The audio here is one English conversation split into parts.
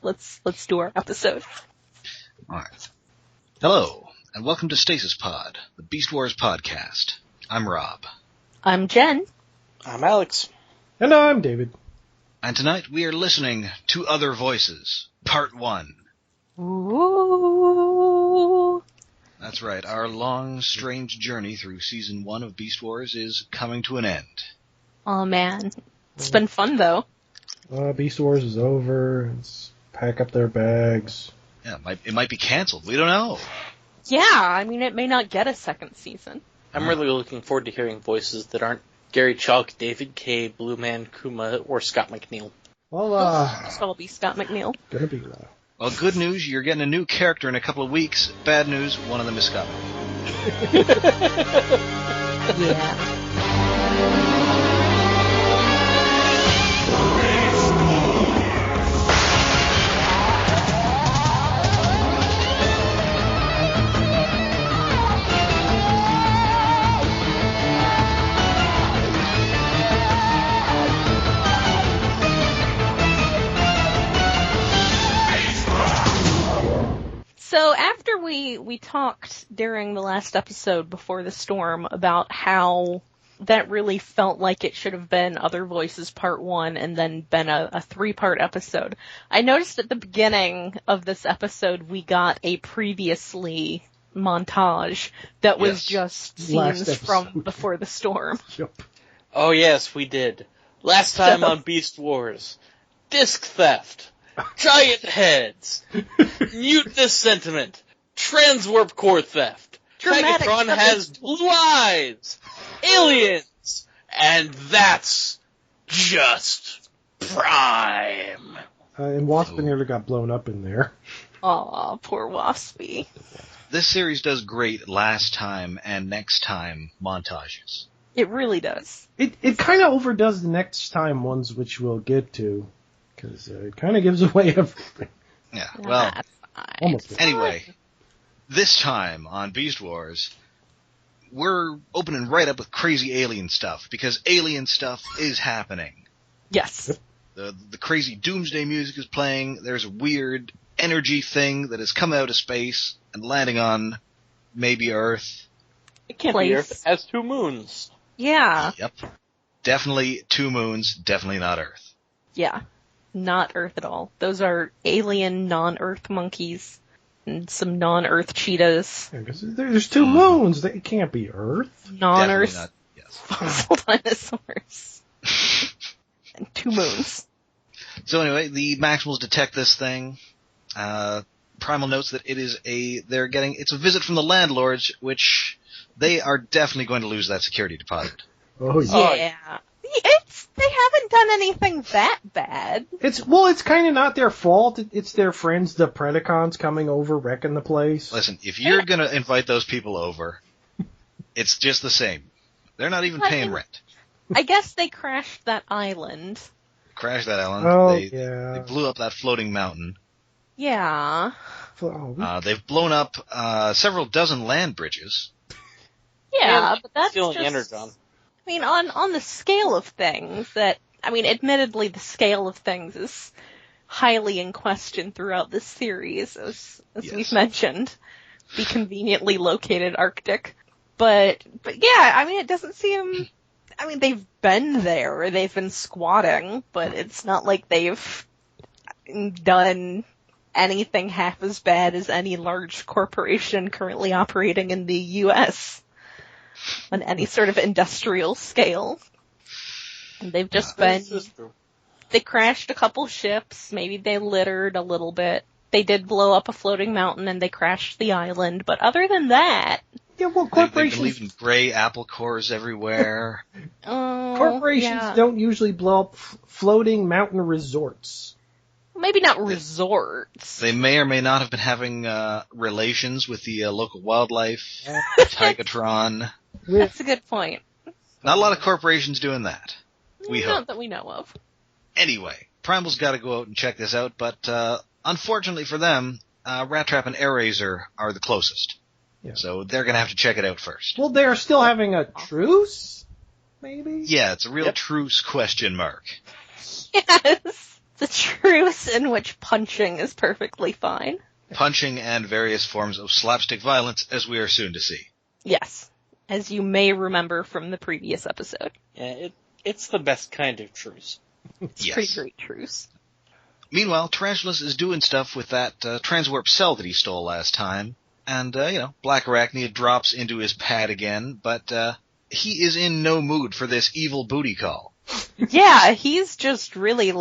let's do our episode. Alright. Hello, and welcome to Stasis Pod, the Beast Wars podcast. I'm Rob. I'm Jen. I'm Alex. And I'm David. And tonight we are listening to Other Voices, Part 1. Ooh. That's right, our long, strange journey through Season 1 of Beast Wars is coming to an end. Oh man, it's been fun though. Beast Wars is over. Let's pack up their bags. Yeah, it might be cancelled, we don't know. Yeah, I mean, it may not get a second season. I'm really looking forward to hearing voices that aren't Gary Chalk, David Kay, Blue Man Kuma, or Scott McNeil. Well, It's all be Scott McNeil. gonna be Well, good news, you're getting a new character in a couple of weeks. Bad news, one of them is Scott. Yeah. So after we talked during the last episode before the storm about how that really felt like it should have been Other Voices Part 1 and then been a 3-part episode, I noticed at the beginning of this episode we got a previously montage that was just scenes from before the storm. Yep. Oh yes, we did. Last time on Beast Wars. Disc theft. Giant heads. Mutinous sentiment. Transwarp core theft. Dramatic Megatron has blue eyes. Aliens. And that's just prime. And Wasp nearly got blown up in there. Aw, poor Waspy. This series does great last time and next time montages. It really does. It kind of overdoes the next time ones, which we'll get to, because it kind of gives away everything. Yeah, well, That's fine. Almost. anyway, this time on Beast Wars, we're opening right up with crazy alien stuff, because alien stuff is happening. Yes. The crazy doomsday music is playing, there's a weird energy thing that has come out of space and landing on maybe Earth. It can't Place. be Earth. It has 2 moons. Yeah. Yep. Definitely 2 moons, definitely not Earth. Yeah. Not Earth at all. Those are alien non-Earth monkeys and some non-Earth cheetahs. Yeah, 'cause there's 2 moons. It can't be Earth. Non-Earth Definitely not, yes. fossil dinosaurs. And 2 moons. So anyway, the Maximals detect this thing. Primal notes that it's a visit from the landlords, which they are definitely going to lose that security deposit. Oh yeah. Yeah. They haven't done anything that bad. It's kind of not their fault. It's their friends, the Predacons, coming over, wrecking the place. Listen, if you're going to invite those people over, it's just the same. They're not even paying rent. I guess they crashed that island. Crashed that island. Oh, They yeah. blew up that floating mountain. Yeah. They've blown up several dozen land bridges. Yeah, And but that's stealing just... Energon. I mean, on the scale of things admittedly the scale of things is highly in question throughout this series, as Yes. we've mentioned. The conveniently located Arctic. But yeah, I mean, it doesn't seem... I mean, they've been there, they've been squatting, but it's not like they've done anything half as bad as any large corporation currently operating in the U.S. on any sort of industrial scale. And they've just they crashed a couple ships, maybe they littered a little bit. They did blow up a floating mountain and they crashed the island, but other than that... Yeah, well, They've been corporations... leaving gray apple cores everywhere. Corporations don't usually blow up floating mountain resorts. Maybe not resorts. They may or may not have been having relations with the local wildlife, Tigatron. That's a good point. Not a lot of corporations doing that. We hope. Not that we know of. Anyway, Primal's got to go out and check this out, but unfortunately for them, Rat Trap and Air Razor are the closest. Yeah. So they're going to have to check it out first. Well, they're still having a truce, maybe? Yeah, it's a real truce question mark. Yes. It's a truce in which punching is perfectly fine. Punching and various forms of slapstick violence, as we are soon to see. Yes. As you may remember from the previous episode. Yeah, it's the best kind of truce. It's Yes. pretty great truce. Meanwhile, Tarantulas is doing stuff with that transwarp cell that he stole last time. And, Black Arachnia drops into his pad again, but he is in no mood for this evil booty call. Yeah, he's just really,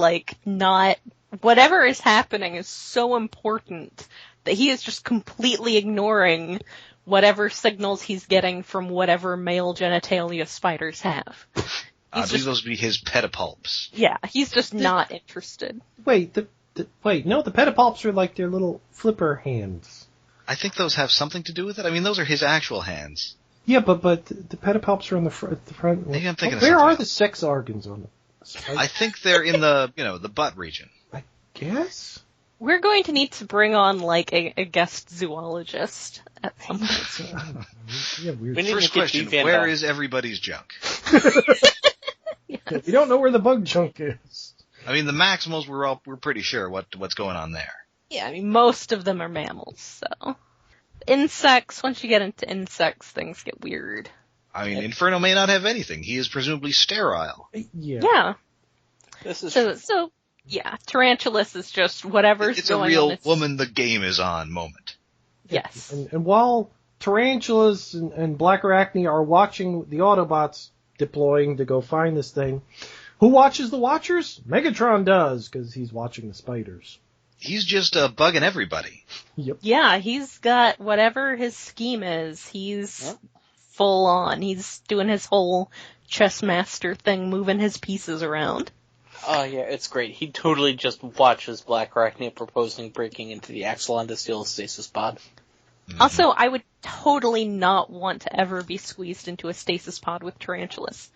not... Whatever is happening is so important that he is just completely ignoring whatever signals he's getting from whatever male genitalia spiders have. I believe those would be his pedipalps. Yeah, he's just not interested. Wait, the pedipalps are like their little flipper hands. I think those have something to do with it. I mean, those are his actual hands. Yeah, but the pedipalps are on the front. Maybe I'm thinking of Where something are else. the sex organs on the I think they're in the, the butt region. I guess? We're going to need to bring on, a guest zoologist at some point. Yeah, weird. We need First to get question, Deep Van where Dog. is everybody's junk? Yeah, we don't know where the bug chunk is. I mean, the Maximals, we're pretty sure what's going on there. Yeah, I mean, most of them are mammals, so. Insects, once you get into insects, things get weird. I mean, Inferno may not have anything. He is presumably sterile. Yeah. Yeah. This is So, yeah, Tarantulas is just whatever's It's a going real on. woman the game is on moment. Yes. And while Tarantulas and Black Arachne are watching the Autobots deploying to go find this thing, who watches the Watchers? Megatron does, because he's watching the spiders. He's just bugging everybody. Yep. Yeah, he's got whatever his scheme is. He's full on. He's doing his whole chess master thing, moving his pieces around. Oh yeah, it's great. He totally just watches Black Arachnia proposing breaking into the Axelon to steal a stasis pod. Also, I would totally not want to ever be squeezed into a stasis pod with Tarantulas.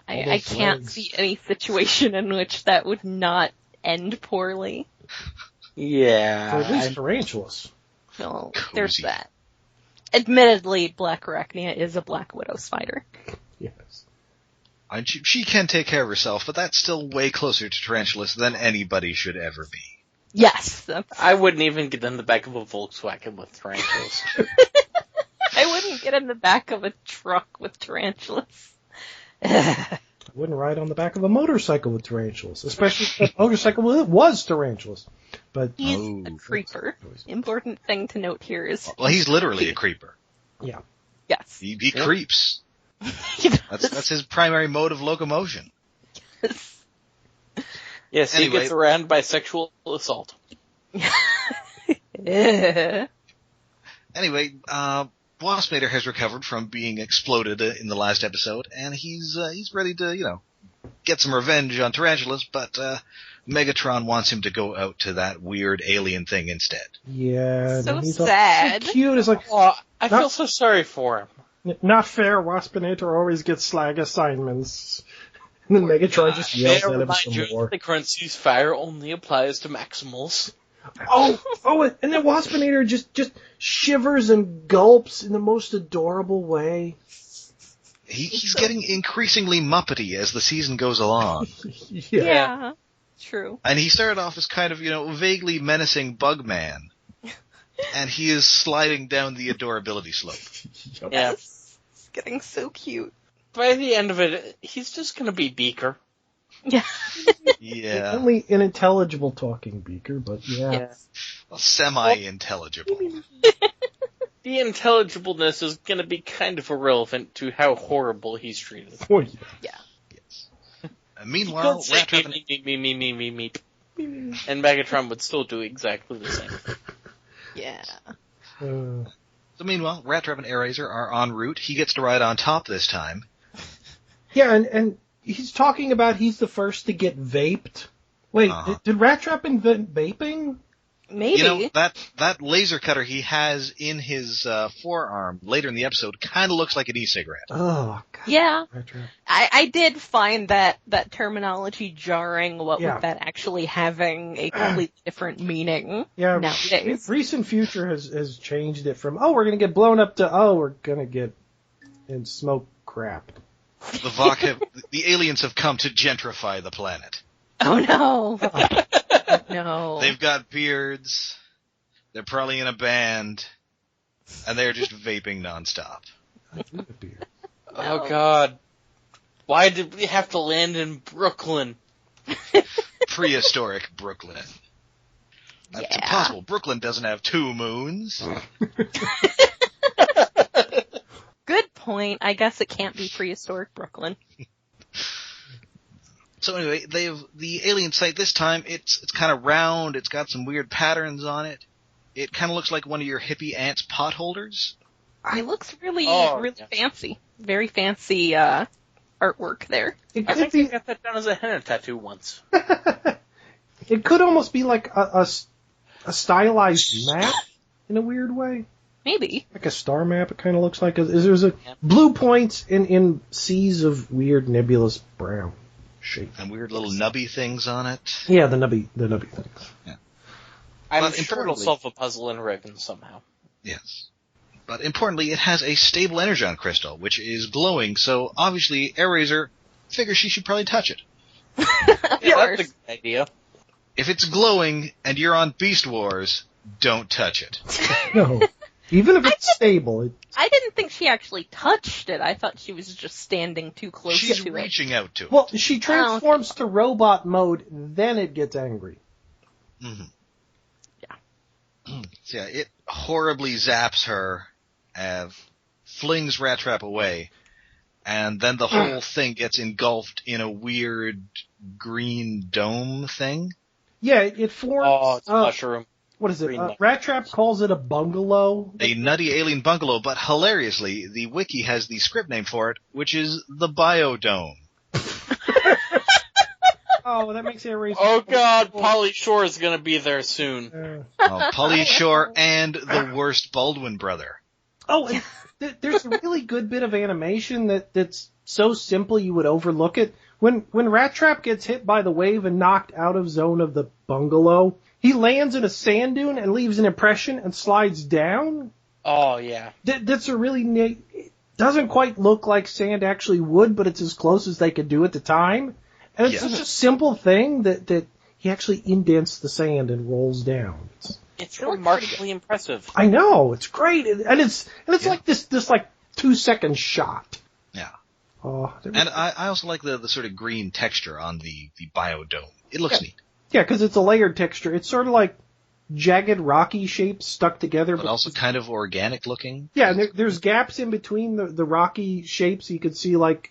I those can't legs. see any situation in which that would not end poorly. Yeah. Or at least Tarantulas. Well, Cozy. there's that. Admittedly, Black Arachnia is a Black Widow spider. Yes. And she can take care of herself, but that's still way closer to Tarantulas than anybody should ever be. Yes, I wouldn't even get in the back of a Volkswagen with tarantulas. I wouldn't get in the back of a truck with tarantulas. I wouldn't ride on the back of a motorcycle with tarantulas, especially if the motorcycle was tarantulas. But He's Oh. a creeper. Important thing to note here is... Well, he's literally a creeper. yeah, Yes. He creeps. He does. That's his primary mode of locomotion. Yes, he Anyway. gets around by sexual assault. Eh. Anyway, Waspinator has recovered from being exploded in the last episode, and he's ready to, get some revenge on Tarantulas, but Megatron wants him to go out to that weird alien thing instead. yeah. So and he's all sad. so cute. It's like, Oh, I feel so sorry for him. not fair. Waspinator always gets slag assignments. And then Megatron just May yells I at him remind some you more. that the current ceasefire only applies to Maximals. Oh, and then Waspinator just shivers and gulps in the most adorable way. He's getting increasingly Muppety as the season goes along. Yeah. True. And he started off as kind of, vaguely menacing Bugman. And he is sliding down the adorability slope. Yeah. Yes. It's getting so cute. By the end of it, he's just gonna be Beaker. Yeah. Yeah. Only an intelligible talking Beaker, but yeah. Well, semi-intelligible. The intelligibleness is gonna be kind of irrelevant to how horrible he's treated. Oh, yeah. Yes. Meanwhile, Don't say Rat Trap and me. And Megatron would still do exactly the same. Yeah. So meanwhile, Rat Trap and Airazor are en route. He gets to ride on top this time. Yeah, and he's talking about he's the first to get vaped. Wait, did Rat Trap invent vaping? Maybe. That laser cutter he has in his forearm later in the episode kind of looks like an e-cigarette. Oh, God. Yeah. Rat Trap. I did find that terminology jarring, what Yeah. with that actually having a completely different meaning Yeah, nowadays. recent future has changed it from, we're going to get blown up to, we're going to get and smoke crap. The aliens have come to gentrify the planet. Oh no. No. They've got beards. They're probably in a band. And they're just vaping nonstop. Oh god. Why did we have to land in Brooklyn? Prehistoric Brooklyn. It's Yeah. impossible. Brooklyn doesn't have 2 moons. Good point. I guess it can't be prehistoric Brooklyn. So anyway, the alien site this time, it's kind of round, it's got some weird patterns on it. It kind of looks like one of your hippie aunt's pot holders. It looks really yeah. fancy. Very fancy artwork there. It I could think be. I got that down as a henna tattoo once. It could almost be like a stylized map in a weird way. Maybe. Like a star map, it kind of looks like. There's a blue points in seas of weird nebulous brown shape. And weird little nubby things on it. Yeah, the nubby things. I'm But sure it'll importantly- solve a puzzle in Riven somehow. Yes. But importantly, it has a stable energon crystal, which is glowing, so obviously Airazor figures she should probably touch it. Yeah, that's a good idea. If it's glowing and you're on Beast Wars, don't touch it. No. Even if it's stable, I didn't think she actually touched it. I thought she was just standing too close She's to it. reaching out to it. well, she transforms to robot mode, then it gets angry. Mm-hmm. Yeah. So yeah, it horribly zaps her, flings Rat Trap away, and then the whole thing gets engulfed in a weird green dome thing. Yeah, it forms. Oh, it's a mushroom. What is it? Green mushroom. Rat Trap calls it a bungalow. A nutty alien bungalow, but hilariously, the wiki has the script name for it, which is the Biodome. Oh, that makes it erase. Oh god, Polly Shore is gonna be there soon. Polly Shore and the worst Baldwin brother. Oh, and there's a really good bit of animation that's so simple you would overlook it. When Rat Trap gets hit by the wave and knocked out of zone of the bungalow, he lands in a sand dune and leaves an impression and slides down. Oh yeah. That's a really neat. It doesn't quite look like sand actually would, but it's as close as they could do at the time. And it's such a simple thing that he actually indents the sand and rolls down. It's It looks remarkably impressive. I know, it's great, and it's like this like 2-second shot. Yeah. Oh, And I also like the sort of green texture on the Biodome. It looks neat. yeah, because it's a layered texture. It's sort of like jagged, rocky shapes stuck together, But also kind of organic looking. yeah. And there's gaps in between the rocky shapes. You could see like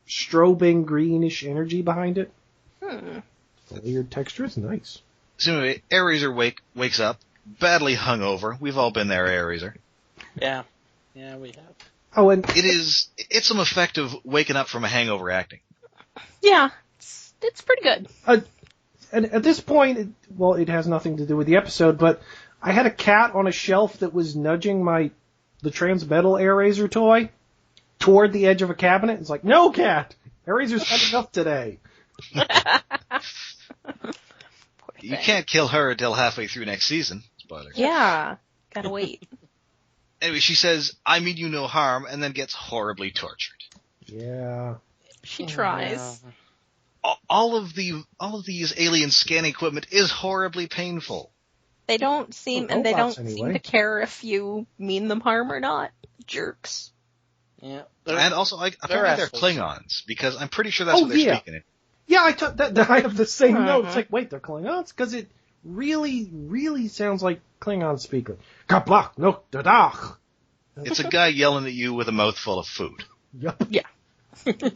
strobing greenish energy behind it. The layered texture is nice. So anyway, Airazor wakes up, badly hungover. We've all been there, Airazor. Yeah. Yeah, we have. Oh, and It's some effective waking up from a hangover acting. Yeah, it's pretty good. and at this point, it has nothing to do with the episode, but I had a cat on a shelf that was nudging the Transmetal Airazor toy toward the edge of a cabinet. It's like, no, cat! Airazor's had enough today. You can't kill her until halfway through next season. Spoilers. Yeah, gotta wait. Anyway, she says, "I mean you no harm," and then gets horribly tortured. Yeah. She tries. All of these alien scanning equipment is horribly painful. They don't seem, Well, and they don't robots seem anyway. to care if you mean them harm or not. Jerks. Yeah. And also, apparently they're assholes. Klingons, because I'm pretty sure that's Oh, what they're yeah. speaking in. Yeah, I have the same note. It's Uh-huh. like, wait, they're Klingons? Because it really, really sounds like Klingon speaking. Kablach, no, dadach. It's a guy yelling at you with a mouthful of food. Yup. Yeah.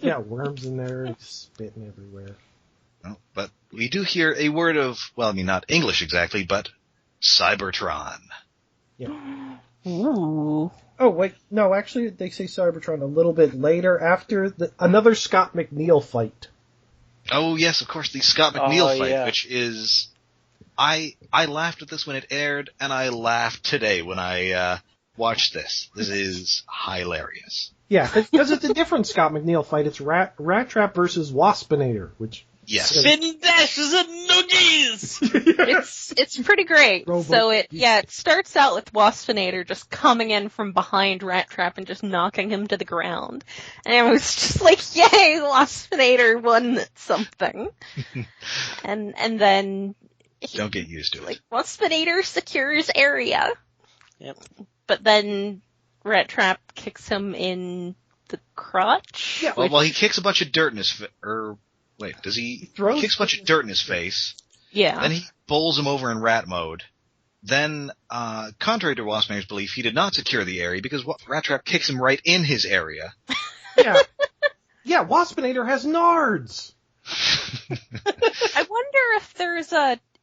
Yeah, worms in there, spitting everywhere. No, but we do hear a word of, well, I mean, not English exactly, but Cybertron. Ooh. Oh, wait, no, actually, they say Cybertron a little bit later after another Scott McNeil fight. Oh, yes, of course, the Scott McNeil fight, yeah. which is... I laughed at this when it aired, and I laughed today when I watched this. This is hilarious. Yeah, because it's a different Scott McNeil fight. It's Rat Trap versus Waspinator, which Yes. Spin dashes and noogies! It's pretty great. Robo- So it starts out with Waspinator just coming in from behind Rat Trap and just knocking him to the ground. And I was just like, yay, Waspinator won something. and then Don't get used to it. like Waspinator secures area. Yep. But then Rat Trap kicks him in the crotch. Yeah. Well, he kicks a bunch of dirt in his wait, does he kicks a bunch of dirt in his face. Yeah. Then he bowls him over in rat mode. Then, contrary to Waspinator's belief, he did not secure the area because Rat Trap kicks him right in his area. Yeah. Yeah, Waspinator has nards. I wonder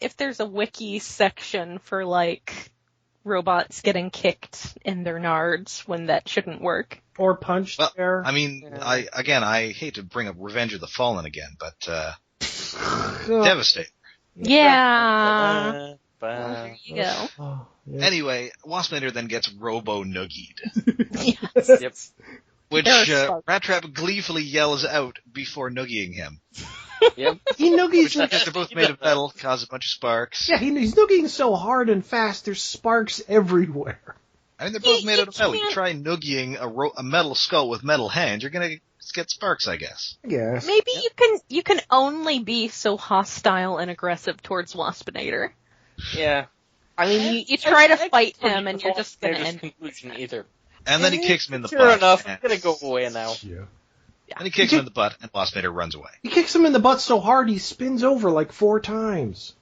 if there's a wiki section for like robots getting kicked in their nards when that shouldn't work. Or punched Well, there. I mean, Yeah. I hate to bring up Revenge of the Fallen again, but, Oh, devastating. Yeah. Well, there you go. oh, yeah. Anyway, Waspinator then gets robo-noogied, Yes. Yep. which There are sparks. Rat Trap gleefully yells out before noogieing him. Yep. He noogies Because they're both made of metal, cause a bunch of sparks. Yeah, he's noogiing so hard and fast, there's sparks everywhere. I mean, they're both made out of metal. You can't- try noogieing a metal skull with metal hands, you're gonna get sparks, I guess. Yes. Maybe you can only be so hostile and aggressive towards Waspinator. Yeah. I mean, you try to I- fight I- him and you're just gonna end. conclusion either. And then he kicks him in the Sure butt. enough, and, I'm gonna go away now. Yeah. and he kicks him in the butt, and Waspinator runs away. He kicks him in the butt so hard he spins over like 4 times.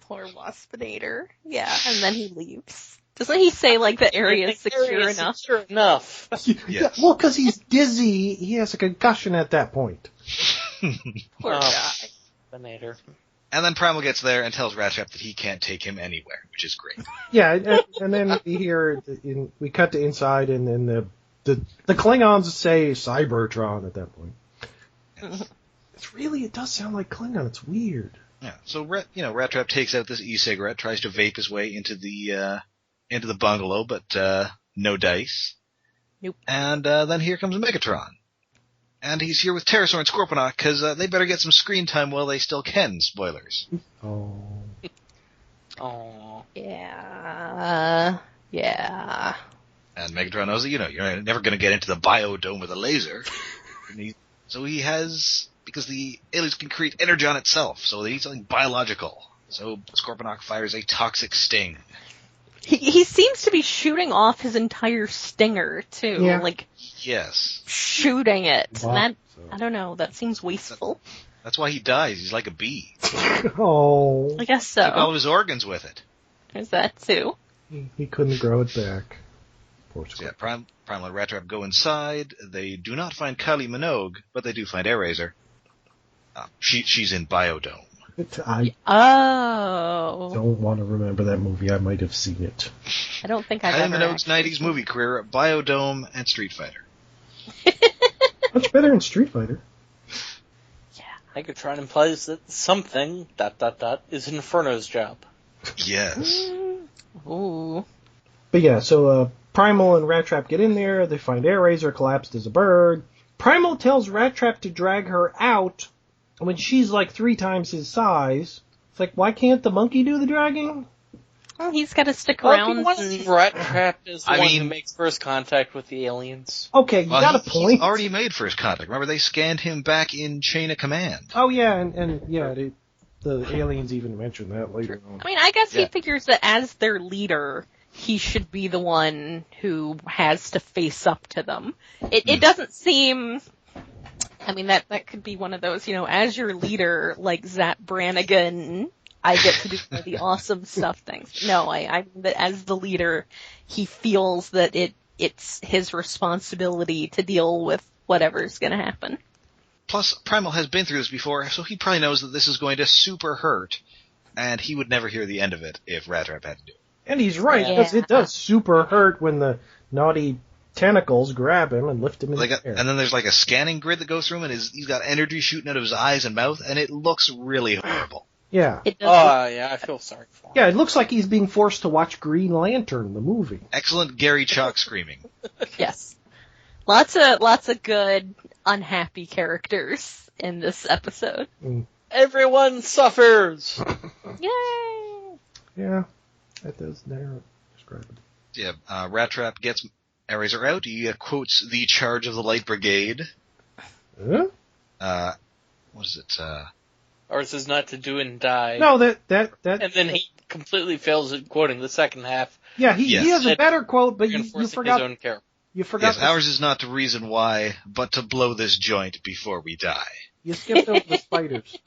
Poor Waspinator. Yeah, and then he leaves. Doesn't he say like the area is secure enough? Secure enough. Yeah, well, because he's dizzy, he has a concussion at that point. Poor Oh. guy. Terminator. And then Primal gets there and tells Rat Trap that he can't take him anywhere, which is great. Yeah, and then we cut to inside, and then the Klingons say Cybertron at that point. It does sound like Klingon. It's weird. Yeah. So Rat Trap takes out this e-cigarette, tries to vape his way into the bungalow, but no dice. Nope. And then here comes Megatron. And he's here with Pterosaur and Scorponok, because they better get some screen time while they still can, spoilers. Oh. Aww. Yeah. Yeah. And Megatron knows that, you're never going to get into the biodome with a laser. So he has, because the aliens can create energy on itself, so they need something biological. So Scorponok fires a toxic sting. He seems to be shooting off his entire stinger too. Yeah. Like Yes. shooting it. Wow. And I don't know, that seems wasteful. That's why he dies. He's like a bee. Oh. I guess Took all so. of his organs with it. There's that too. He couldn't grow it back. Poor So yeah, Scorpion. Primal and Rat Trap go inside. They do not find Kylie Minogue, but they do find Airazor. She's in Biodome. I Oh. don't want to remember that movie. I might have seen it. I don't think I've Kylie ever Minogue's actually 90s movie career, Biodome, and Street Fighter. Much better in Street Fighter. Megatron implies that something, ... is Inferno's job. Yes. Ooh. But yeah, so Primal and Rat Trap get in there. They find Airazor collapsed as a bird. Primal tells Rat Trap to drag her out when she's like 3 times his size. It's like, why can't the monkey do the dragging? Well, he's got to stick around. Rat Trap is the I one mean- who makes first contact with the aliens. Okay, you Well, got a he's point. already made first contact. Remember, they scanned him back in Chain of Command. Oh yeah, and yeah, the aliens even mention that later on. I mean, I guess he Yeah. figures that as their leader, he should be the one who has to face up to them. It doesn't seem. I mean, that could be one of those, as your leader, like Zap Brannigan, I get to do all the awesome stuff things. No, I mean that as the leader, he feels that it's his responsibility to deal with whatever's gonna happen. Plus, Primal has been through this before, so he probably knows that this is going to super hurt, and he would never hear the end of it if Rat Trap had to do it. And he's right, because it does super hurt when the naughty tentacles grab him and lift him in the air. And then there's like a scanning grid that goes through him, and he's got energy shooting out of his eyes and mouth, and it looks really horrible. Yeah. It does. Yeah, I feel sorry for him. Yeah, it looks like he's being forced to watch Green Lantern, the movie. Excellent Gary Chalk screaming. Yes. Lots of good, unhappy characters in this episode. Everyone suffers! Yay! Yeah, that does describe it. Yeah, Rat Trap gets Eraser out. He quotes the charge of the Light Brigade. Huh? What is it? Ours is not to do and die. No, that. And then he completely fails at quoting the second half. Yeah, he has a better quote, but you Reinforcing forgot. his own character. You forgot. Yes, ours is not to reason why, but to blow this joint before we die. You skipped over the spiders.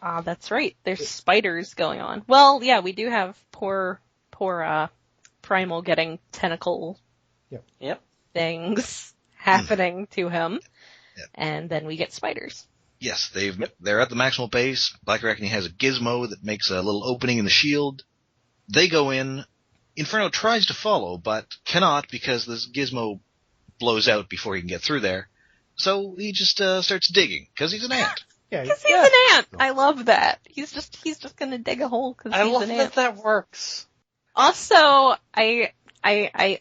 Ah, that's right. There's spiders going on. Well, yeah, we do have poor Primal getting tentacle Yep. things happening to him. Yep. And then we get spiders. Yes, they're at the Maximal base. Black Reckoning has a gizmo that makes a little opening in the shield. They go in. Inferno tries to follow, but cannot because this gizmo blows out before he can get through there. So he just starts digging, because he's an ant. Yeah, Because he's an ant. I love that. He's just gonna dig a hole because I he's love an ant. that works. Also, I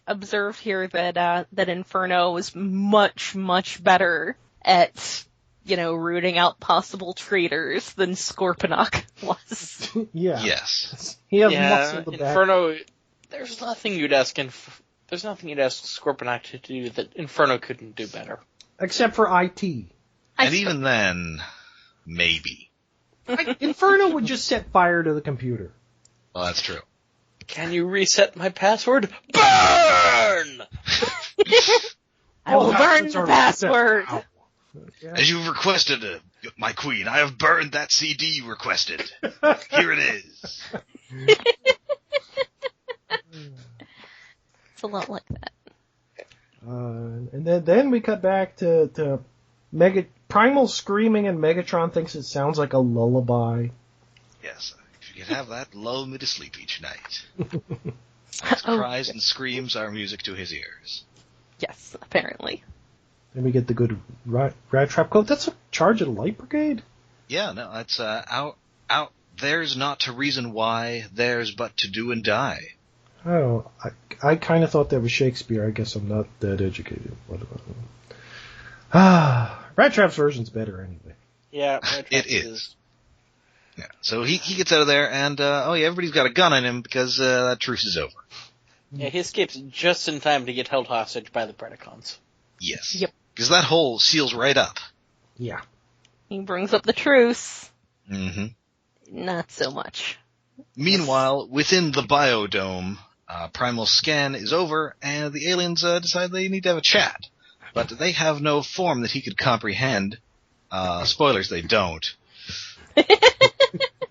observed here that Inferno was much better at, rooting out possible traitors than Scorponok was. Yeah. Yes. He has muscle to back. Inferno. There's nothing you'd ask Scorponok to do that Inferno couldn't do better. Except for IT. And even then, maybe. Inferno would just set fire to the computer. Well, that's true. Can you reset my password? Burn! I will burn the password. Yeah. As you've requested, my queen, I have burned that CD you requested. Here it is. It's a lot like that. And then we cut back to Primal screaming, and Megatron thinks it sounds like a lullaby. Yes, if you could have that, lull me to sleep each night. His cries and screams are music to his ears. Yes, apparently. Then we get the good rat trap quote. That's a charge of the Light Brigade? Yeah, no, it's out. There's not to reason why, there's but to do and die. Oh, I kind of thought that was Shakespeare. I guess I'm not that educated. Rat Trap's version's better anyway. Yeah, it is. Yeah, so he gets out of there, and everybody's got a gun on him because that truce is over. Yeah, he escapes just in time to get held hostage by the Predacons. Yes. Yep. Because that hole seals right up. Yeah. He brings up the truce. Mm-hmm. Not so much. Meanwhile, within the biodome, Primal's scan is over, and the aliens decide they need to have a chat. But they have no form that he could comprehend. Spoilers, they don't.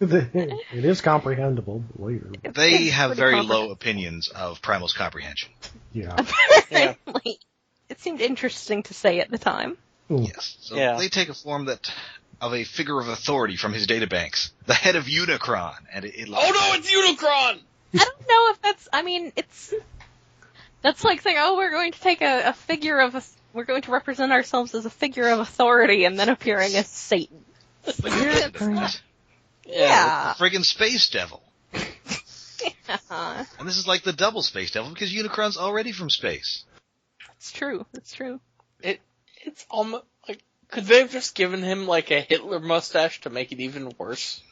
It is comprehensible later. They have very low opinions of Primal's comprehension. Yeah. Apparently. It seemed interesting to say at the time. Yes. So they take a form of a figure of authority from his databanks. The head of Unicron. And it Oh no, it's Unicron! I don't know if that's like saying, we're going to take a figure of we're going to represent ourselves as a figure of authority and then appearing as Satan. Yeah. The friggin' Space Devil. Yeah. And this is like the double Space Devil because Unicron's already from space. It's true. It's true. It's almost like, could they have just given him like a Hitler mustache to make it even worse?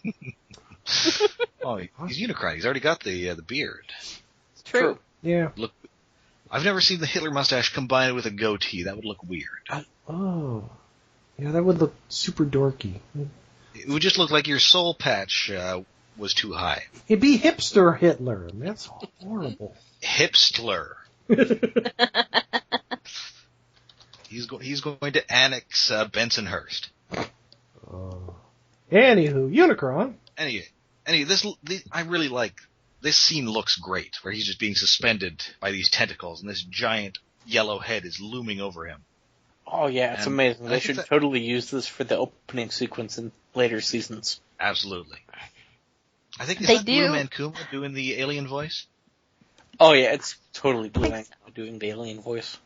Oh, he's Unicron. He's already got the beard. It's true. Yeah. Look, I've never seen the Hitler mustache combined with a goatee. That would look weird. Oh. Yeah, that would look super dorky. It would just look like your soul patch was too high. It'd be hipster Hitler, and that's horrible. Hipstler. He's going to annex Bensonhurst. Anywho, Unicron. Anyway, I really like this scene. Looks great, where he's just being suspended by these tentacles, and this giant yellow head is looming over him. Oh yeah, it's amazing. They should totally use this for the opening sequence in later seasons. Absolutely. I think is They that do. Blue Mancuma doing the alien voice? Oh yeah, it's totally Blue Man doing the alien voice.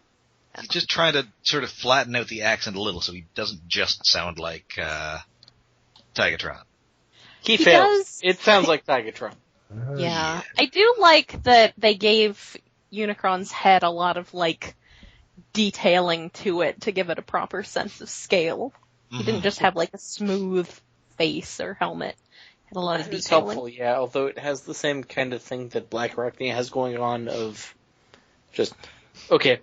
He's just trying to sort of flatten out the accent a little so he doesn't just sound like Tigatron. He fails. does. It sounds like Tigatron. Yeah. I do like that they gave Unicron's head a lot of, like, detailing to it to give it a proper sense of scale. He didn't just have like a smooth face or helmet. It had a lot of It's detailing. helpful, yeah, although it has the same kind of thing that Black Arachne has going on of just, okay,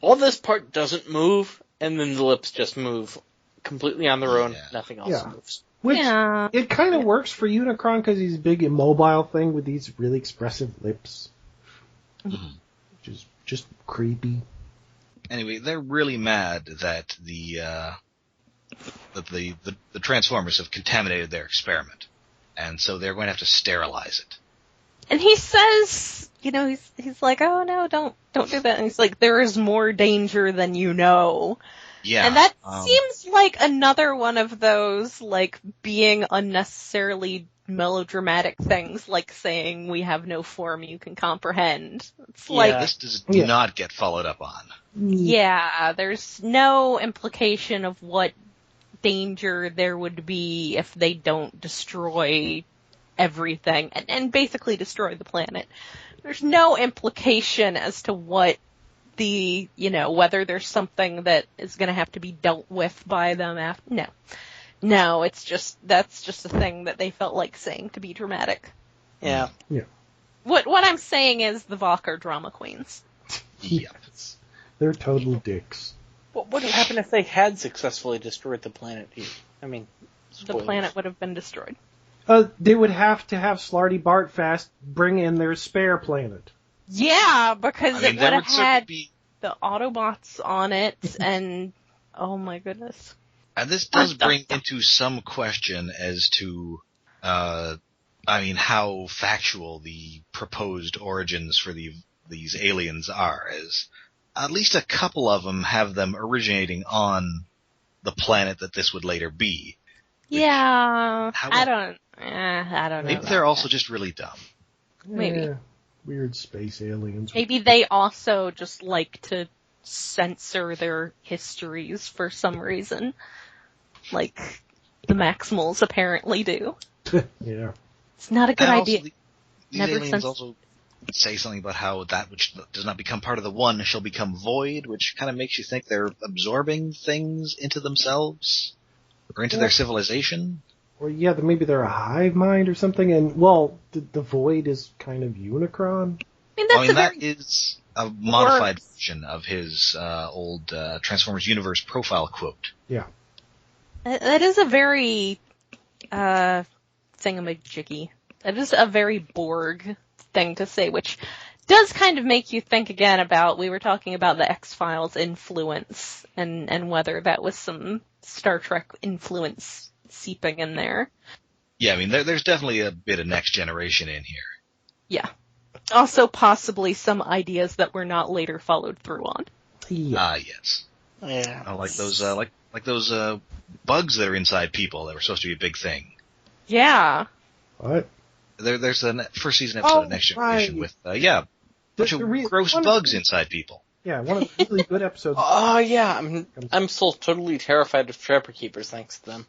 all this part doesn't move, and then the lips just move completely on their own, nothing else moves. Which, it kind of works for Unicron because he's a big immobile thing with these really expressive lips. Which is just creepy. Anyway, they're really mad that the Transformers have contaminated their experiment. And so they're going to have to sterilize it. And he says, he's like, oh no, don't do that. And he's like, there is more danger than you know. Yeah. And that seems like another one of those, like, being unnecessarily melodramatic things, like saying we have no form you can comprehend. It's like, this does not get followed up on. Yeah, there's no implication of what danger there would be if they don't destroy everything and basically destroy the planet. There's no implication as to what whether there's something that is going to have to be dealt with by them after. No, that's just a thing that they felt like saying to be dramatic. Yeah. What I'm saying is the Vok are drama queens. Yes. They're total dicks. What would have happened if they had successfully destroyed the planet? I mean, spoilers. The planet would have been destroyed. They would have to have Slarty Bartfast bring in their spare planet. Yeah, because it would have had the Autobots on it, and oh my goodness. And this does bring into some question as to, how factual the proposed origins for these aliens are, as at least a couple of them have them originating on the planet that this would later be. Yeah, I don't know. Maybe they're also just really dumb. Maybe. Weird space aliens. Maybe they also just like to censor their histories for some reason. Like the Maximals apparently do. Yeah. It's not a good and idea. Also these aliens also say something about how that which does not become part of the one shall become void, which kind of makes you think they're absorbing things into themselves or into their civilization. Or maybe they're a hive mind or something, and the void is kind of Unicron. That is a modified version of his old Transformers Universe profile quote. Yeah. That is a very thingamajiggy. That is a very Borg thing to say, which does kind of make you think again about, we were talking about the X-Files influence, and whether that was some Star Trek influence seeping in there. Yeah, there's definitely a bit of Next Generation in here. Yeah. Also possibly some ideas that were not later followed through on. Yes. Yeah. Like those bugs that are inside people that were supposed to be a big thing. Yeah. What? There's a first season episode of Next Generation with bunch of gross bugs inside people. Yeah, one of the really good episodes. Oh yeah, I'm still totally terrified of Trapper Keepers thanks to them.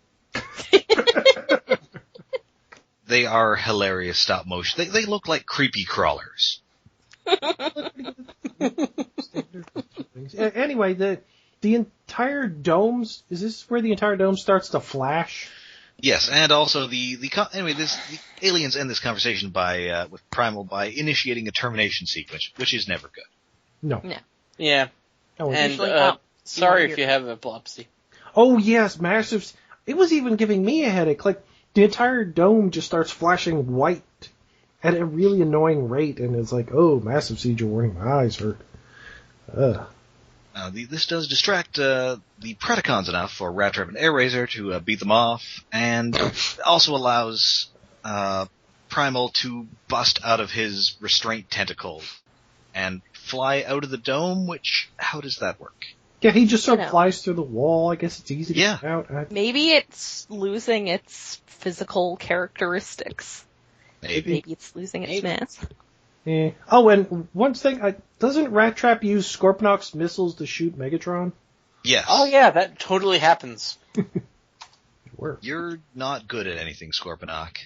They are hilarious stop motion. They look like creepy crawlers. Anyway, the entire domes, is this where the entire dome starts to flash? Yes, and also the aliens end this conversation with Primal by initiating a termination sequence, which is never good. No. Yeah. Oh, and sorry if you have epilepsy. Oh yes, massive. It was even giving me a headache. Like the entire dome just starts flashing white at a really annoying rate, and it's like, oh, massive seizure warning, my eyes hurt. This does distract the Predacons enough for Rattrap and Airraiser to beat them off, and also allows Primal to bust out of his restraint tentacle and fly out of the dome, how does that work? Yeah, he just sort of flies through the wall. I guess it's easy to get out. Maybe it's losing its physical characteristics. Maybe it's losing its mass. Yeah. Oh, and one thing, doesn't Rat Trap use Scorponok's missiles to shoot Megatron? Yes. Oh yeah, that totally happens. You're not good at anything, Scorponok.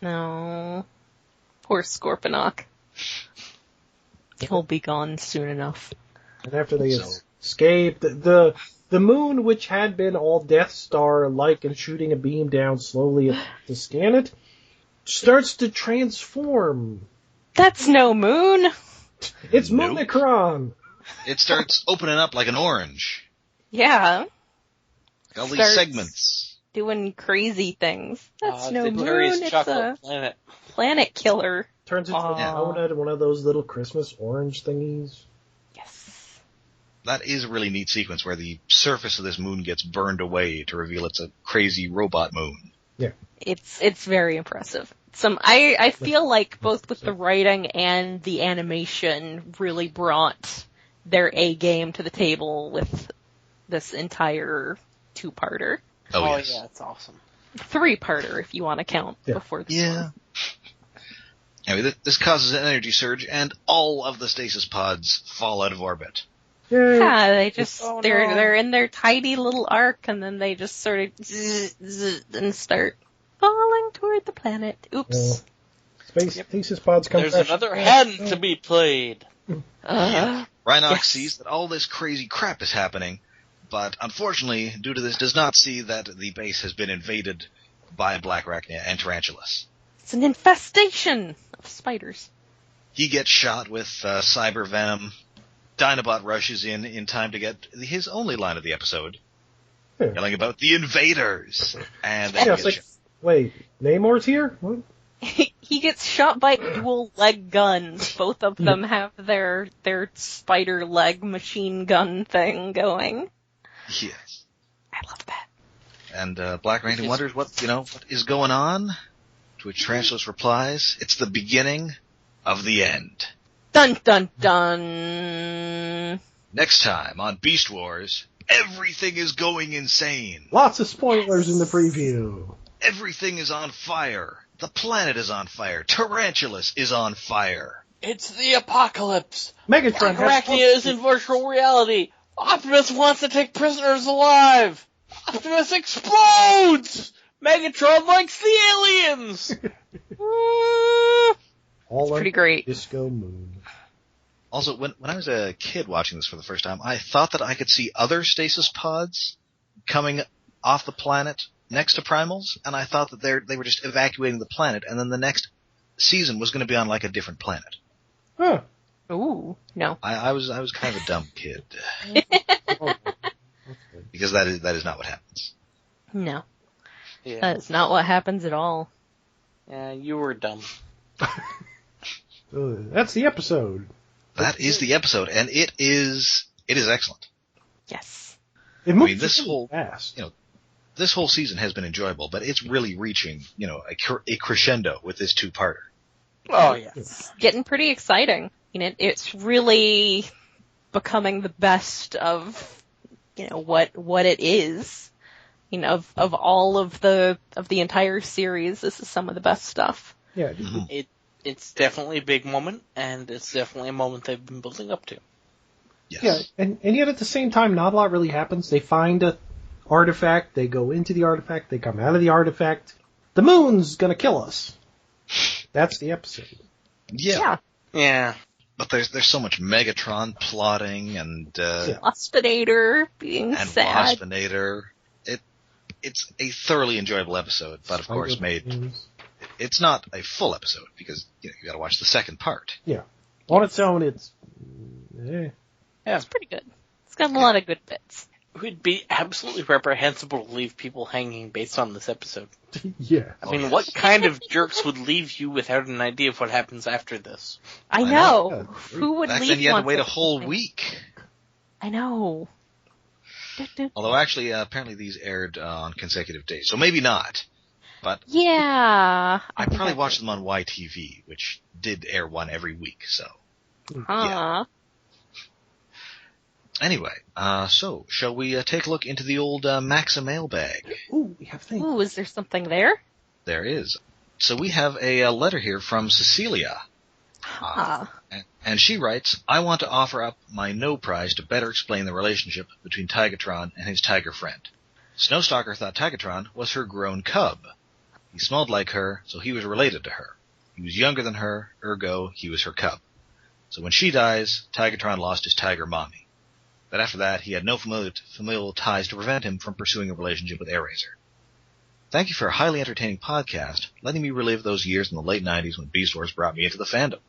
No. Poor Scorponok. He'll be gone soon enough. And after they escape. The moon, which had been all Death Star-like and shooting a beam down slowly to scan it, starts to transform. That's no moon. It's Nope. Moonicron. It starts opening up like an orange. Yeah. All these Starts segments. doing crazy things. That's no moon. Victoria's It's chocolate a planet. planet killer. Turns into a Aw. donut, one of those little Christmas orange thingies. Yes. That is a really neat sequence where the surface of this moon gets burned away to reveal it's a crazy robot moon. It's very impressive. I feel like both with the writing and the animation really brought their A game to the table with this entire 2-parter. Oh, yes. Yeah, it's awesome. 3-parter if you want to count before the Yeah. Anyway, this causes an energy surge, and all of the stasis pods fall out of orbit. Yay. Yeah, they just Oh, they're no. they're in their tiny little arc, and then they just sort of zzz, and start falling toward the planet. Oops. Stasis pods come There's fresh. another hand to be played. Rhinox Yes. sees that all this crazy crap is happening, but unfortunately, due to this, does not see that the base has been invaded by Black Arachnia and Tarantulas. It's an infestation of spiders. He gets shot with cyber venom. Dinobot rushes in time to get his only line of the episode, Yeah. yelling about the invaders. And Yeah, then it's he like, gets shot. wait, Namor's here? What? He gets shot by dual leg guns. Both of them have their spider leg machine gun thing going. Yes. I love that. And Black Arachnia wonders what is going on, to which Tarantulas replies, it's the beginning of the end. Dun dun dun. Next time on Beast Wars, everything is going insane. Lots of spoilers in the preview. Everything is on fire. The planet is on fire. Tarantulas is on fire. It's the apocalypse. Megatron Black has Arachnia is in virtual reality. Optimus wants to take prisoners alive. Optimus explodes. Megatron likes the aliens. all It's pretty great. Disco Moon. Also, when I was a kid watching this for the first time, I thought that I could see other stasis pods coming off the planet next to Primals, and I thought that they were just evacuating the planet, and then the next season was going to be on like a different planet. Huh. Ooh, no. I was kind of a dumb kid because that is not what happens. No. Yeah, That's not what happens at all. you were dumb. That's the episode. That is the episode, and it is excellent. Yes. It moves this really whole- fast. This whole season has been enjoyable, but it's really reaching, a crescendo with this 2-parter. Oh yeah. It's getting pretty exciting. It's really becoming the best of, what it is. Of all of the entire series, this is some of the best stuff. Yeah. It's definitely a big moment, and it's definitely a moment they've been building up to. Yes. Yeah, and yet at the same time, not a lot really happens. They find a artifact, they go into the artifact, they come out of the artifact. The moon's gonna kill us. That's the episode. Yeah. Yeah. But there's so much Megatron plotting and Waspinator being and sad. Waspinator. It's a thoroughly enjoyable episode, but of course Spider-Man. it's not a full episode because you got to watch the second part. Yeah. On its own, it's... It's pretty good. It's got a lot of good bits. It would be absolutely reprehensible to leave people hanging based on this episode. Yeah. I mean, what kind of jerks would leave you without an idea of what happens after this? I I know. know. Who would Back leave then you had to once wait a it's whole something? week. I know. Although actually, apparently these aired on consecutive days, so maybe not. But Yeah. I probably watched them on YTV, which did air one every week. So Huh. anyway, so shall we take a look into the old Maxa mailbag? Ooh, we have things. Ooh, is there something there? There is. So we have a letter here from Cecilia. Ah. And she writes, I want to offer up my no prize to better explain the relationship between Tigatron and his tiger friend. Snowstalker thought Tigatron was her grown cub. He smelled like her, so he was related to her. He was younger than her, ergo he was her cub. So when she dies, Tigatron lost his tiger mommy. But after that, he had no familial ties to prevent him from pursuing a relationship with Airazor. Thank you for a highly entertaining podcast, letting me relive those years in the late 90s when Beast Wars brought me into the fandom.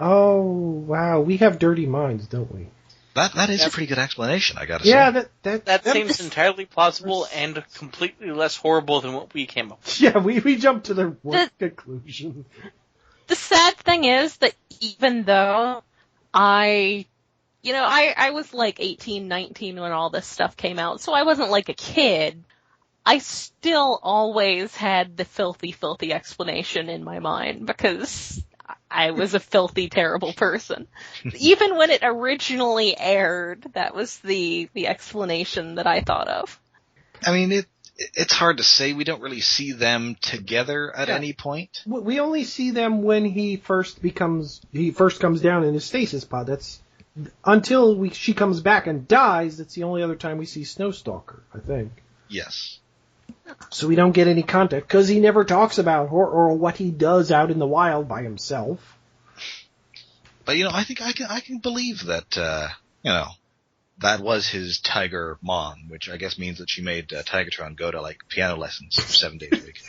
Oh, wow. We have dirty minds, don't we? That is a pretty good explanation, I gotta say. Yeah, That seems entirely plausible and completely less horrible than what we came up with. Yeah, we jumped to the worst conclusion. The sad thing is that even though I was like 18, 19 when all this stuff came out, so I wasn't like a kid. I still always had the filthy, filthy explanation in my mind because I was a filthy, terrible person. Even when it originally aired, that was the explanation that I thought of. I mean, it's hard to say. We don't really see them together at any point. We only see them when he first comes down in his stasis pod. That's until she comes back and dies. That's the only other time we see Snowstalker, I think. Yes. So we don't get any context because he never talks about her or what he does out in the wild by himself. But I think I can believe that that was his tiger mom, which I guess means that she made Tigatron go to like piano lessons 7 days a week.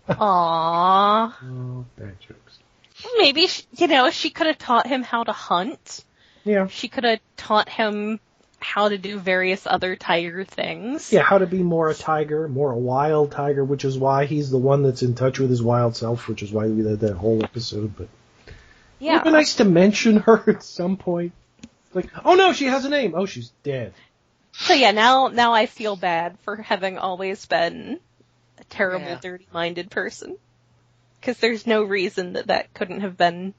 Aww. Oh, bad jokes. Maybe she could have taught him how to hunt. Yeah. She could have taught him how to do various other tiger things. Yeah, how to be more a tiger, more a wild tiger, which is why he's the one that's in touch with his wild self, which is why we did that whole episode. But yeah, it would be nice to mention her at some point. Like, oh no, she has a name. Oh, she's dead. So yeah, now I feel bad for having always been a terrible, dirty-minded person. Because there's no reason that couldn't have been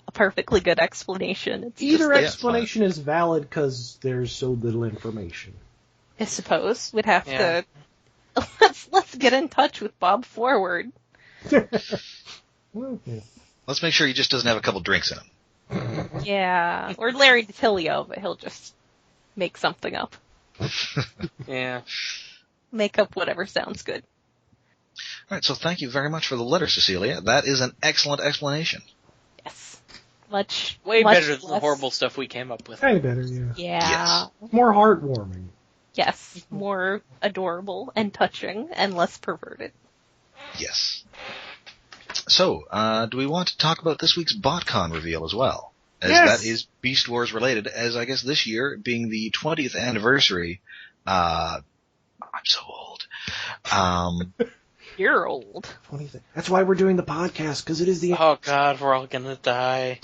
a perfectly good explanation. It's Either explanation is valid because there's so little information. I suppose we'd have to. Let's get in touch with Bob Forward. Let's make sure he just doesn't have a couple drinks in him. Yeah, or Larry DiTilio, but he'll just make something up. Yeah. Make up whatever sounds good. All right, so thank you very much for the letter, Cecilia. That is an excellent explanation. Yes. Much better less. than the horrible stuff we came up with. Kind of better, yeah. Yeah. Yes. More heartwarming. Yes, more adorable and touching and less perverted. Yes. So, do we want to talk about this week's BotCon reveal as well? As that is Beast Wars related, as I guess this year, being the 20th anniversary, I'm so old. You're old. That's why we're doing the podcast, because it is the... Oh god, we're all gonna die.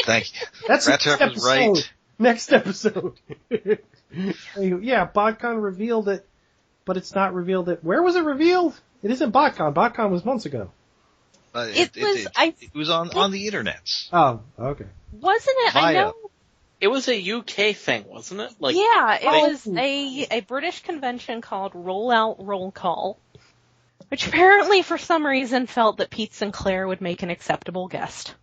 Thank you. That's next episode. Was right. Next episode. Yeah, BotCon revealed it, but it's not revealed it. Where was it revealed? It isn't BotCon. BotCon was months ago. It was on the internets. Oh, okay. Wasn't it? I know. It was a UK thing, wasn't it? Yeah, it was a British convention called Roll Out Roll Call, which apparently for some reason felt that Pete Sinclair would make an acceptable guest.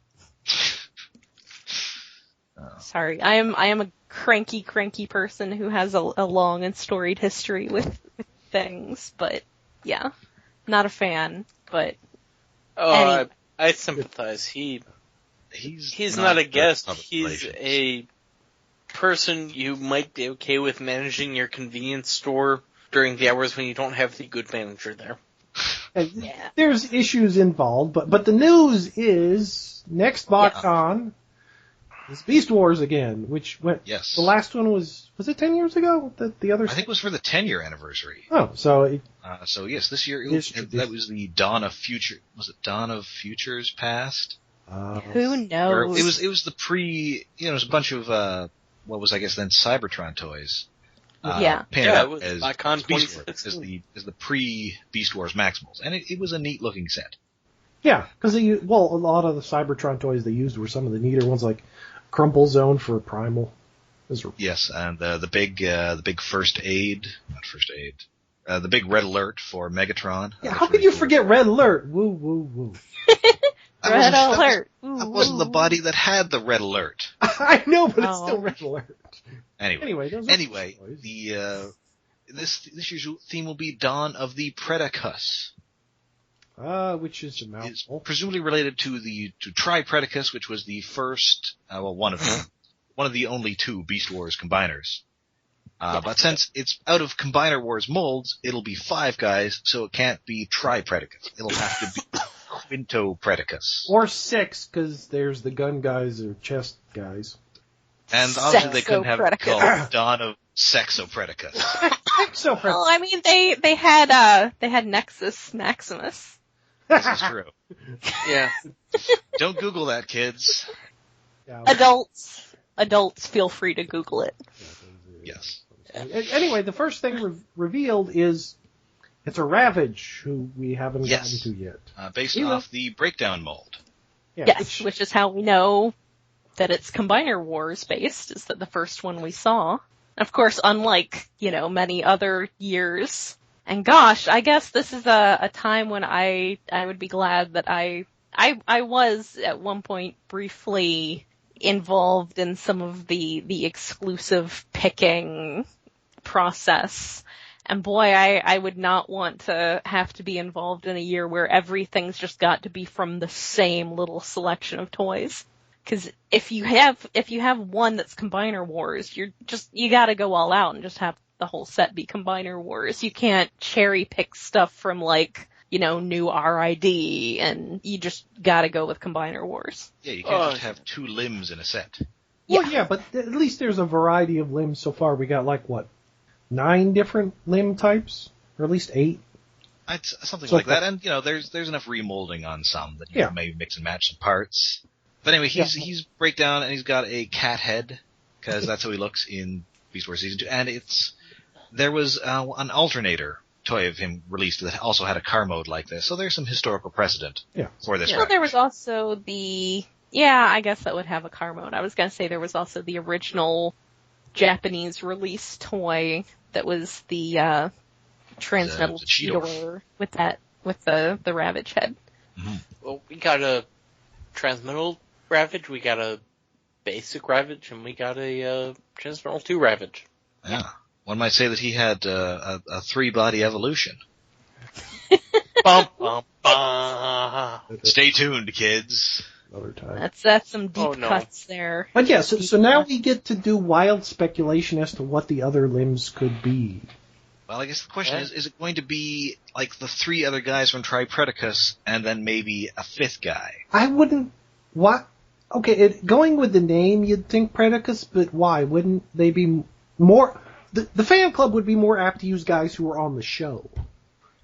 Sorry, I am a cranky person who has a long and storied history with things, but yeah, not a fan, but anyway. I sympathize. He's not a guest. He's a person you might be okay with managing your convenience store during the hours when you don't have the good manager there. Yeah. There's issues involved, but the news is next BotCon is Beast Wars again, which went. Yes. The last one was it 10 years ago? The other. I think it was for the 10-year anniversary. Oh, so. So yes, this year that was the Dawn of Future. Was it Dawn of Futures Past? Who knows? It was the pre. It was a bunch of what was I guess then Cybertron toys. Painted out as Beast Wars, as the pre Beast Wars Maximals, and it was a neat looking set. Yeah, because a lot of the Cybertron toys they used were some of the neater ones, like Crumple Zone for Primal. Yes, and the big First Aid, not First Aid, the big Red Alert for Megatron. Yeah, how could you forget Red Alert? Woo, woo, woo. Red Alert. That wasn't the body that had the Red Alert. I know, but it's still Red Alert. Anyway, this year's theme will be Dawn of the Predacons. Which is a mouthful. It's presumably related to Tripredacus, which was the first, one of them. one of the only 2 Beast Wars combiners. But since it's out of Combiner Wars molds, it'll be 5 guys, so it can't be Tri-Predacons. It'll have to be Quinto Predacus. Or 6, because there's the gun guys or chest guys. And obviously they couldn't have it Sexopredacus. called Dawn of Sexopredacus. Well, I mean, they had Nexus Maximus. This is true. Yeah. Don't Google that, kids. Yeah, Adults, feel free to Google it. Yes. Anyway, the first thing revealed is it's a Ravage, who we haven't Yes. gotten to yet. Based He off the breakdown mold. Yeah, Yes, which is how we know that it's Combiner Wars based, is that the first one we saw. Of course, unlike, many other years. And gosh, I guess this is a time when I would be glad that I was at one point briefly involved in some of the exclusive picking process. And boy, I would not want to have to be involved in a year where everything's just got to be from the same little selection of toys. Cause if you have one that's Combiner Wars, you gotta go all out and just have the whole set be Combiner Wars. You can't cherry pick stuff from new RID, and you just gotta go with Combiner Wars. Yeah, you can't just have 2 limbs in a set. Well, yeah, but at least there's a variety of limbs so far. We got 9 different limb types, or at least 8. Something So like that, and there's enough remolding on some that you can maybe mix and match some parts. But anyway, he's breakdown, and he's got a cat head, because that's how he looks in Beast Wars Season 2, and there was an alternator toy of him released that also had a car mode like this, so there's some historical precedent for this. Well, there was also I guess that would have a car mode. I was gonna say there was also the original Japanese release toy that was the Transmetal Cheetor with the Ravage head. Mm-hmm. Well, we got a Transmetal Ravage, we got a basic Ravage, and we got a Transmetal 2 Ravage. Yeah. One might say that he had a 3-body evolution. Bum, bum, bum. Stay tuned, kids. Another time. That's some deep cuts there. But yeah, so now we get to do wild speculation as to what the other limbs could be. Well, I guess the question is it going to be like the 3 other guys from Tri-Predacus and then maybe a 5th guy? I wouldn't... What? Okay, going with the name, you'd think Predacus, but why? Wouldn't they be more... The fan club would be more apt to use guys who were on the show.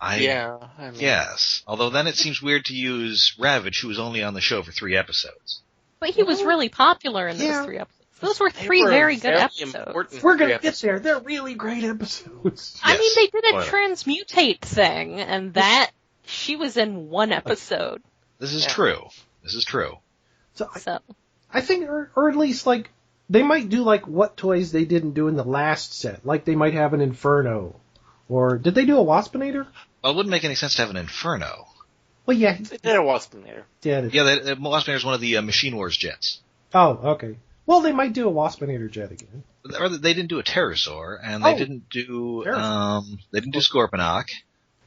Yes. Although then it seems weird to use Ravage, who was only on the show for 3 episodes. But he was really popular in those 3 episodes. Those were 3 very good episodes. We're gonna get there. They're really great episodes. I mean, they did a transmutate thing, and that, she was in 1 episode. This is true. So. I think, or at least, they might do, what toys they didn't do in the last set. Like, they might have an Inferno. Or, did they do a Waspinator? Well, it wouldn't make any sense to have an Inferno. Well, yeah. They did a Waspinator. Yeah, the Waspinator is one of the Machine Wars jets. Oh, okay. Well, they might do a Waspinator jet again. Or they didn't do a Pterosaur, and they didn't do, Scorponok. What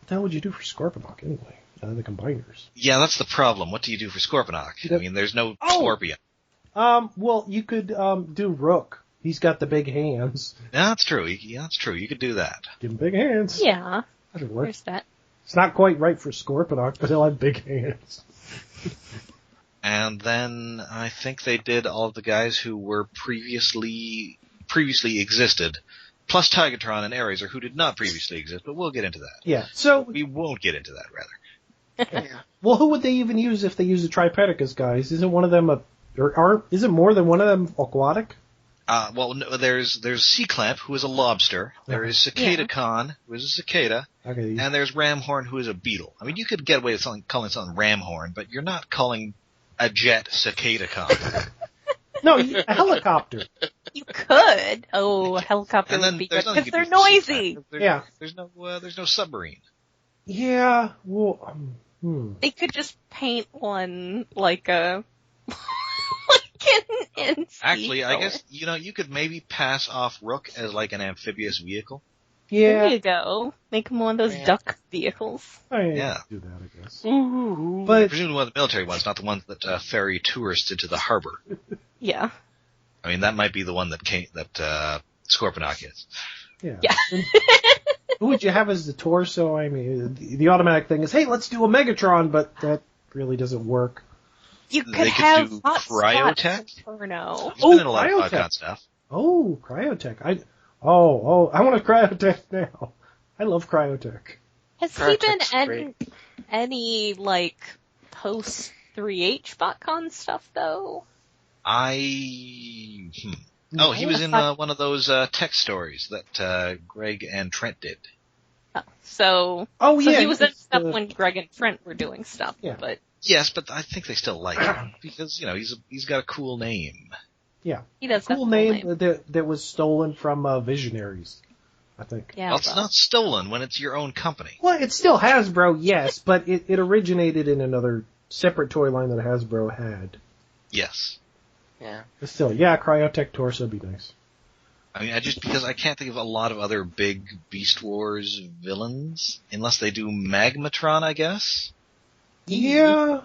the hell would you do for Scorponok, anyway? The combiners. Yeah, that's the problem. What do you do for Scorponok? I mean, there's no Scorpion. Well, you could, do Rook. He's got the big hands. Yeah, that's true. You could do that. Give him big hands. Yeah. That'd work. There's that. It's not quite right for Scorponok, but he'll have big hands. And then I think they did all of the guys who were previously existed, plus Tigatron and Ares, who did not previously exist, but we'll get into that. Yeah, so... We won't get into that, rather. Well, who would they even use if they use the Tri-Predacus guys? Isn't one of them is it more than one of them aquatic? Well, no, there's Sea-Clamp, who is a lobster. There is Cicada-Con, who is a cicada. Okay. And there's Ramhorn, who is a beetle. I mean, you could get away with calling something Ramhorn, but you're not calling a jet Cicada-Con. No, a helicopter. You could. Oh, a helicopter would be good, because they're noisy. There's no submarine. Yeah, well, They could just paint one like a... Actually, I guess, you could maybe pass off Rook as like an amphibious vehicle. Yeah. There you go. Make him one of those duck vehicles. Do that, I guess. But presumably one of the military ones, not the ones that ferry tourists into the harbor. Yeah. I mean, that might be the one that Scorponok gets. Yeah. Yeah. Who would you have as the torso? I mean, the automatic thing is, hey, let's do a Megatron, but that really doesn't work. You They could could have do hot Cryotech? spots Inferno. He's been in a lot of Cryotech. Podcon stuff. Oh, Cryotech. I want a Cryotech now. I love Cryotech. Has he been Cryotech's in great. any, like, post 3H BotCon stuff, though? Oh, he was in thought- one of those tech stories that Greg and Trent did. So Oh, so yeah. he was in stuff the- when Greg and Trent were doing stuff, Yeah. but Yes, but I think they still like him because he's got a cool name. Yeah. he does have Cool a name that was stolen from Visionaries, I think. Yeah, Well, it's not stolen when it's your own company. Well, it's still Hasbro, yes, but it originated in another separate toy line that Hasbro had. Yes. Yeah. But still, yeah, Cryotech torso would be nice. I mean, because I can't think of a lot of other big Beast Wars villains, unless they do Magmatron, I guess. Yeah.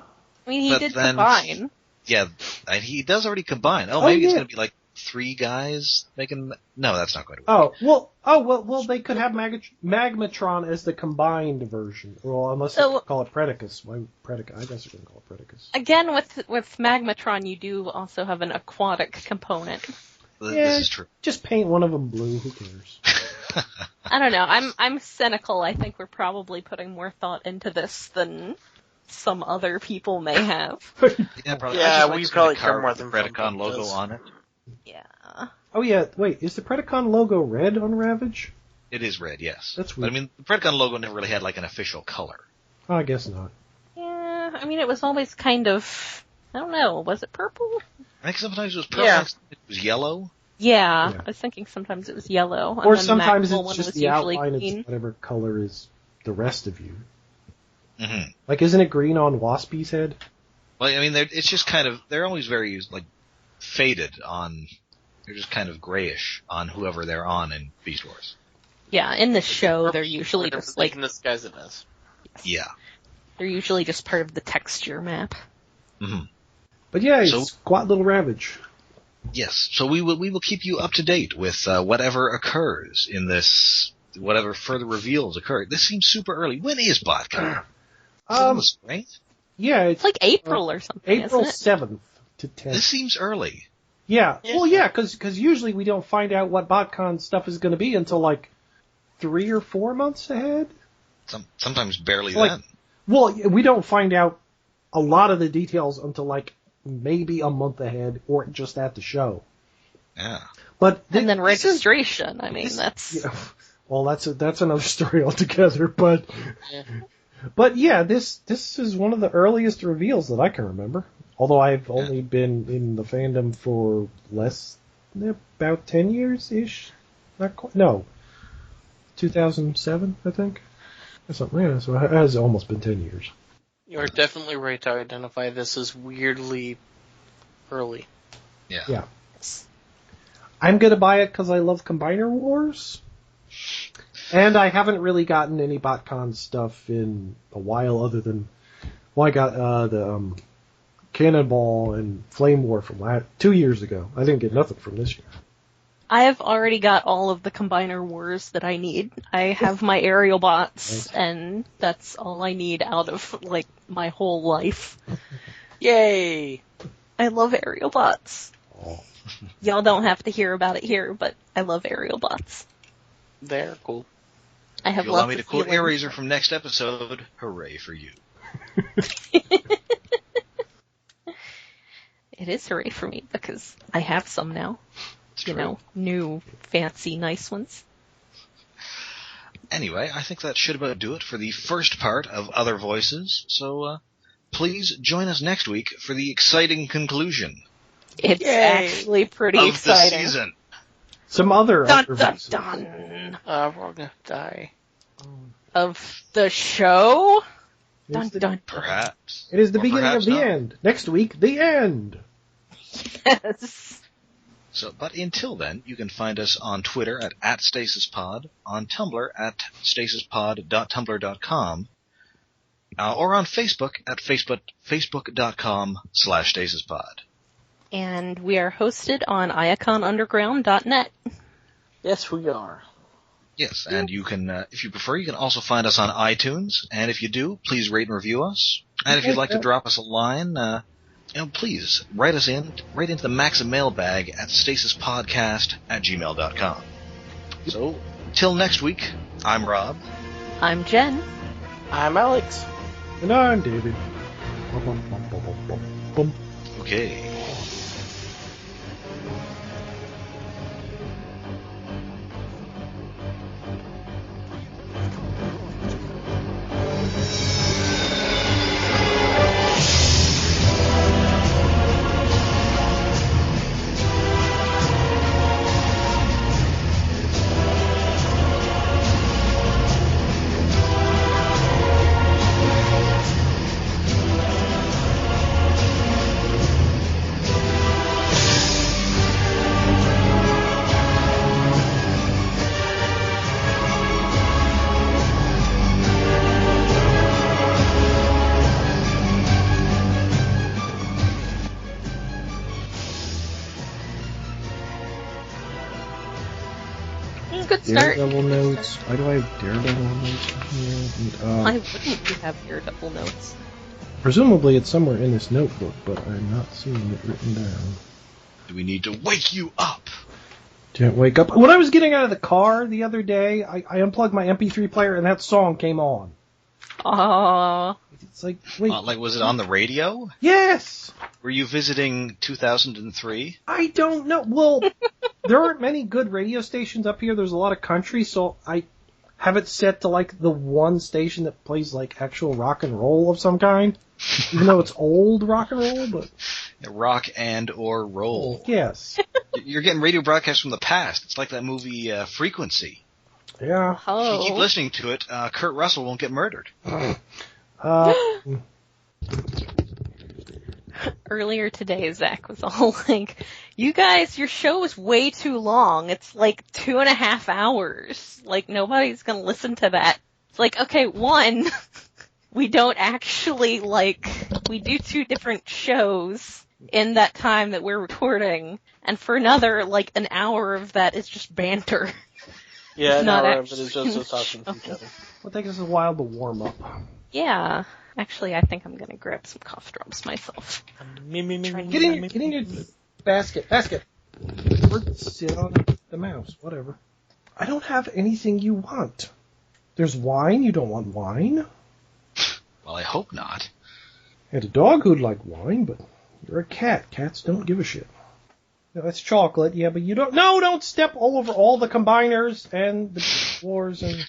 I mean, he But did then- combine. Yeah, and he does already combine. Oh, Maybe it's yeah. going to be like 3 guys making... No, that's not going to work. Well, they could have Magmatron as the combined version. Well, unless So- they call it Predacons. Why Predacons? I guess they're going to call it Predacons. Again, with Magmatron, you do also have an aquatic component. This is true. Just paint one of them blue. Who cares? I don't know. I'm cynical. I think we're probably putting more thought into this than some other people may have. Yeah, probably. Yeah, I just like we seeing probably the care car more with the than Predacon Funko logo does. on it. Yeah. Oh yeah, wait, is the Predacon logo red on Ravage? It is red, yes. That's But, I weird. mean, the Predacon logo never really had like an official color. Oh, I guess not. Yeah, I mean, it was always kind of, I don't know, was it purple? I think sometimes it was purple, Yeah. sometimes it was yellow. Yeah, Yeah. I was thinking sometimes it was yellow. And Or then the sometimes Maximal it's one just was the usually outline green. is whatever color is the rest of you. Mm-hmm. Like, isn't it green on Waspy's head? Well, I mean, it's just kind of, they're always very, like, faded on, they're just kind of grayish on whoever they're on in Beast Wars. Yeah, in the show, they're usually Whatever just they like, can disguise it as. Yeah. they're usually just part of the texture map. Mm-hmm. But yeah, So- squat little Ravage. Yes. So we will keep you up to date with whatever occurs in this, whatever further reveals occur. This seems super early. When is BotCon? Is it in the spring? Yeah, It's like April or something, April isn't it? 7th to 10th. This seems early. Yeah. Yeah. Well, yeah, because usually we don't find out what BotCon stuff is going to be until like 3 or 4 months ahead. Sometimes barely Like- then. Well, we don't find out a lot of the details until like maybe a month ahead or just at the show. Yeah. But And then this is- registration, I mean, this- that's... yeah, well, that's another story altogether. But Yeah. but yeah, this is one of the earliest reveals that I can remember. Although I've only been in the fandom for about 10 years ish. Not quite. No, 2007, I think. Or something. Yeah, so it has almost been 10 years. You're definitely right to identify this as weirdly early. Yeah. Yeah. I'm gonna buy it because I love Combiner Wars. And I haven't really gotten any BotCon stuff in a while other than, well, I got the Cannonball and Flame War from 2 years ago. I didn't get nothing from this year. I have already got all of the Combiner Wars that I need. I have my aerial bots, and that's all I need out of, like, my whole life. Yay! I love aerial bots. Oh. Y'all don't have to hear about it here, but I love aerial bots. They're cool. I If have you allow lots me of to quote feelings. Eraser from next episode, hooray for you. It is hooray for me, because I have some now. It's You true. know, new, fancy, nice ones. Anyway, I think that should about do it for the first part of Other Voices, so please join us next week for the exciting conclusion It's Yay. actually pretty of exciting. the season. Some other Dun dun voices. dun! We're all gonna die. Of the show? Dun It's the- dun dun. Perhaps. It is the Or beginning perhaps of the not. end. Next week, the end. Yes. So, but until then, you can find us on Twitter at @StasisPod, on Tumblr at stasispod.tumblr.com, or on Facebook at facebook.com/stasispod. And we are hosted on iaconunderground.net. Yes, we are. Yes, and you can, if you prefer, you can also find us on iTunes. And if you do, please rate and review us. And if you'd like to drop us a line, please write us right into the Maxim mailbag at stasispodcast@gmail.com. So, till next week, I'm Rob. I'm Jen. I'm Alex. And I'm David. Bum, bum, bum, bum, bum, bum, bum. Okay. Good start. Daredevil notes. Why do I have Daredevil notes here? Why wouldn't you have Daredevil notes? Presumably it's somewhere in this notebook, but I'm not seeing it written down. Do we need to wake you up? Can't wake up. When I was getting out of the car the other day, I unplugged my MP3 player and that song came on. Aww. It's like, wait. Like, was it on the radio? Yes! Were you visiting 2003? I don't know. Well, there aren't many good radio stations up here. There's a lot of country, so I have it set to like the one station that plays like actual rock and roll of some kind. Even though it's old rock and roll, but... Rock and or roll. Yes. You're getting radio broadcasts from the past. It's like that movie Frequency. Yeah. Oh. If you keep listening to it, Kurt Russell won't get murdered. Earlier today, Zach was all like, you guys, your show is way too long. It's like 2.5 hours. Like, nobody's gonna listen to that. It's like, okay, one, we don't actually, we do 2 different shows in that time that we're recording. And for another, an hour of that is just banter. Yeah, an Not hour of it is actually just us talking to each other. It'll take us a while to warm up. Yeah. Actually, I think I'm gonna grab some cough drops myself. Get in your basket. Or sit on the mouse, whatever. I don't have anything you want. There's wine. You don't want wine? Well, I hope not. I had a dog who'd like wine, but you're a cat. Cats don't give a shit. No, that's chocolate, yeah, but you don't... No, don't step all over all the combiners and the floors and...